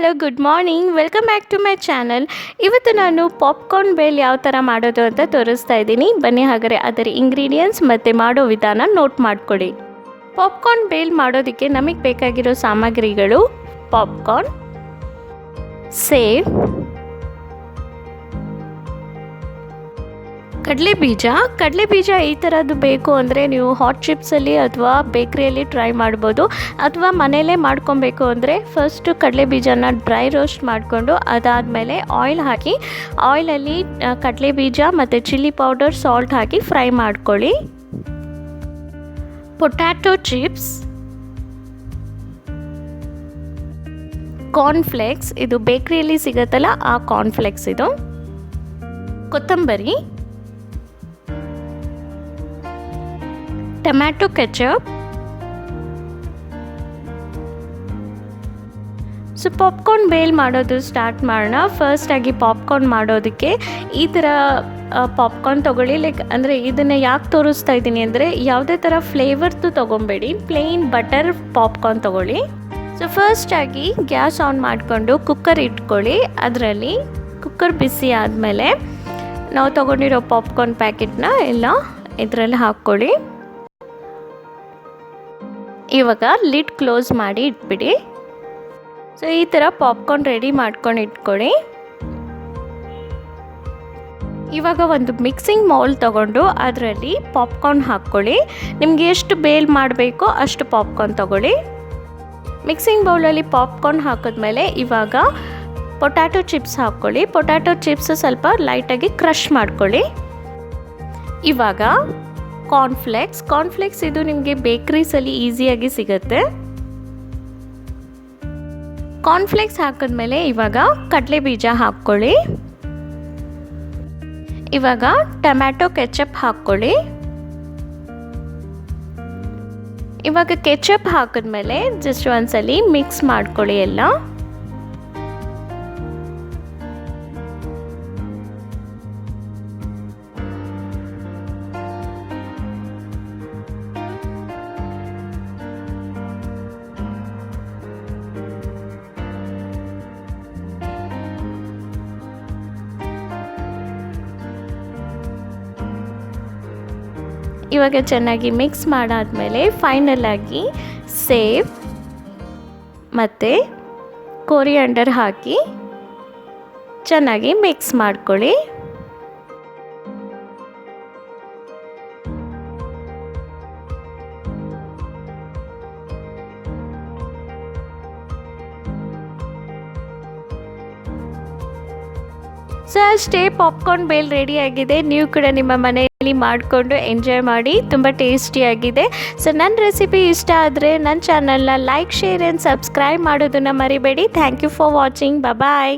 Hello good morning, welcome back to my channel. ಇವತ್ತು ನಾನು popcorn bale ಯಾವ ಥರ ಮಾಡೋದು ಅಂತ ತೋರಿಸ್ತಾ ಇದ್ದೀನಿ. ಬನ್ನಿ ಹಾಗಾದರೆ ಅದರ ಇಂಗ್ರೀಡಿಯೆಂಟ್ಸ್ ಮತ್ತು ಮಾಡೋ ವಿಧಾನ ನೋಟ್ ಮಾಡಿಕೊಡಿ. ಪಾಪ್ಕಾರ್ನ್ ಬೇಲ್ ಮಾಡೋದಕ್ಕೆ ನಮಗೆ ಬೇಕಾಗಿರೋ ಸಾಮಗ್ರಿಗಳು: ಪಾಪ್ಕಾರ್ನ್, ಸೇವ್, ಕಡಲೆಬೀಜ ಈ ಥರದ್ದು ಬೇಕು ಅಂದರೆ ನೀವು ಹಾಟ್ ಚಿಪ್ಸಲ್ಲಿ ಅಥವಾ ಬೇಕ್ರಿಯಲ್ಲಿ ಟ್ರೈ ಮಾಡ್ಬೋದು. ಅಥವಾ ಮನೆಯಲ್ಲೇ ಮಾಡ್ಕೊಬೇಕು ಅಂದರೆ ಫಸ್ಟು ಕಡಲೆಬೀಜನ ಡ್ರೈ ರೋಸ್ಟ್ ಮಾಡಿಕೊಂಡು ಅದಾದಮೇಲೆ ಆಯಿಲ್ ಹಾಕಿ ಆಯಿಲಲ್ಲಿ ಕಡಲೆಬೀಜ ಮತ್ತು ಚಿಲ್ಲಿ ಪೌಡರ್, ಸಾಲ್ಟ್ ಹಾಕಿ ಫ್ರೈ ಮಾಡ್ಕೊಳ್ಳಿ. ಪೊಟ್ಯಾಟೊ ಚಿಪ್ಸ್, ಕಾರ್ನ್ಫ್ಲೇಕ್ಸ್, ಇದು ಬೇಕ್ರಿಯಲ್ಲಿ ಸಿಗುತ್ತಲ್ಲ ಆ ಕಾರ್ನ್ಫ್ಲೇಕ್ಸ್ ಇದು, ಕೊತ್ತಂಬರಿ, tomato ketchup. So popcorn bhel ಮಾಡೋದು ಸ್ಟಾರ್ಟ್ ಮಾಡೋಣ. ಫಸ್ಟಾಗಿ ಪಾಪ್ಕಾರ್ನ್ ಮಾಡೋದಕ್ಕೆ ಈ ಥರ ಪಾಪ್ಕಾರ್ನ್ ತೊಗೊಳ್ಳಿ. ಅಂದರೆ ಇದನ್ನು ಯಾಕೆ ತೋರಿಸ್ತಾ ಇದ್ದೀನಿ ಅಂದರೆ ಯಾವುದೇ ಥರ ಫ್ಲೇವರ್ದು ತೊಗೊಬೇಡಿ, ಪ್ಲೇನ್ ಬಟರ್ ಪಾಪ್ಕಾರ್ನ್ ತೊಗೊಳ್ಳಿ. ಸೊ ಫಸ್ಟಾಗಿ ಗ್ಯಾಸ್ ಆನ್ ಮಾಡಿಕೊಂಡು ಕುಕ್ಕರ್ ಇಟ್ಕೊಳ್ಳಿ. ಅದರಲ್ಲಿ ಕುಕ್ಕರ್ ಬಿಸಿ ಆದಮೇಲೆ ನಾವು ತೊಗೊಂಡಿರೋ ಪಾಪ್ಕಾರ್ನ್ ಪ್ಯಾಕೆಟ್ನ ಎಲ್ಲ ಇದರಲ್ಲಿ ಹಾಕ್ಕೊಳ್ಳಿ. ಇವಾಗ ಲಿಡ್ ಕ್ಲೋಸ್ ಮಾಡಿ ಇಟ್ಬಿಡಿ. ಸೊ ಈ ಥರ ಪಾಪ್ಕಾರ್ನ್ ರೆಡಿ ಮಾಡ್ಕೊಂಡು ಇಟ್ಕೊಳ್ಳಿ. ಇವಾಗ ಒಂದು ಮಿಕ್ಸಿಂಗ್ ಬೌಲ್ ತೊಗೊಂಡು ಅದರಲ್ಲಿ ಪಾಪ್ಕಾರ್ನ್ ಹಾಕ್ಕೊಳ್ಳಿ. ನಿಮಗೆ ಎಷ್ಟು ಬೇಲ್ ಮಾಡಬೇಕೋ ಅಷ್ಟು ಪಾಪ್ಕಾರ್ನ್ ತೊಗೊಳ್ಳಿ. ಮಿಕ್ಸಿಂಗ್ ಬೌಲಲ್ಲಿ ಪಾಪ್ಕಾರ್ನ್ ಹಾಕಿದ್ಮೇಲೆ ಇವಾಗ ಪೊಟ್ಯಾಟೊ ಚಿಪ್ಸ್ ಹಾಕ್ಕೊಳ್ಳಿ. ಪೊಟ್ಯಾಟೊ ಚಿಪ್ಸ್ ಸ್ವಲ್ಪ ಲೈಟಾಗಿ ಕ್ರಷ್ ಮಾಡ್ಕೊಳ್ಳಿ. ಇವಾಗ ಕಾರ್ನ್ಫ್ಲೇಕ್ಸ್ ಇದು ನಿಮಗೆ ಬೇಕ್ರೀಸಲ್ಲಿ ಈಸಿಯಾಗಿ ಸಿಗುತ್ತೆ. ಕಾರ್ನ್ಫ್ಲೇಕ್ಸ್ ಹಾಕಿದ್ಮೇಲೆ ಇವಾಗ ಕಡಲೆಬೀಜ ಹಾಕ್ಕೊಳ್ಳಿ. ಇವಾಗ ಟೊಮ್ಯಾಟೊ ಕೆಚಪ್ ಹಾಕ್ಕೊಳ್ಳಿ. ಇವಾಗ ಕೆಚಪ್ ಹಾಕಿದ್ಮೇಲೆ ಜಸ್ಟ್ ಒಂದ್ಸಲಿ ಮಿಕ್ಸ್ ಮಾಡ್ಕೊಳ್ಳಿ ಎಲ್ಲ. ಇವಾಗ ಚೆನ್ನಾಗಿ ಮಿಕ್ಸ್ ಮಾಡಾದ್ಮೇಲೆ ಫೈನಲ್ ಆಗಿ ಸೇವ್ ಮತ್ತು ಕೊರಿಯಾಂಡರ್ ಹಾಕಿ ಚೆನ್ನಾಗಿ ಮಿಕ್ಸ್ ಮಾಡ್ಕೊಳ್ಳಿ. ಸೊ ಅಷ್ಟೇ, ಪಾಪ್ಕಾರ್ನ್ ಬೇಲ್ ರೆಡಿ ಆಗಿದೆ. ನೀವು ಕೂಡ ನಿಮ್ಮ ಮನೆಯಲ್ಲಿ ಮಾಡಿಕೊಂಡು ಎಂಜಾಯ್ ಮಾಡಿ, ತುಂಬ ಟೇಸ್ಟಿಯಾಗಿದೆ. ಸೊ ನನ್ನ ರೆಸಿಪಿ ಇಷ್ಟ ಆದರೆ ನನ್ನ ಚಾನಲ್ನ ಲೈಕ್, ಶೇರ್ ಆ್ಯಂಡ್ ಸಬ್ಸ್ಕ್ರೈಬ್ ಮಾಡೋದನ್ನು ಮರಿಬೇಡಿ. Thank you for watching. Bye.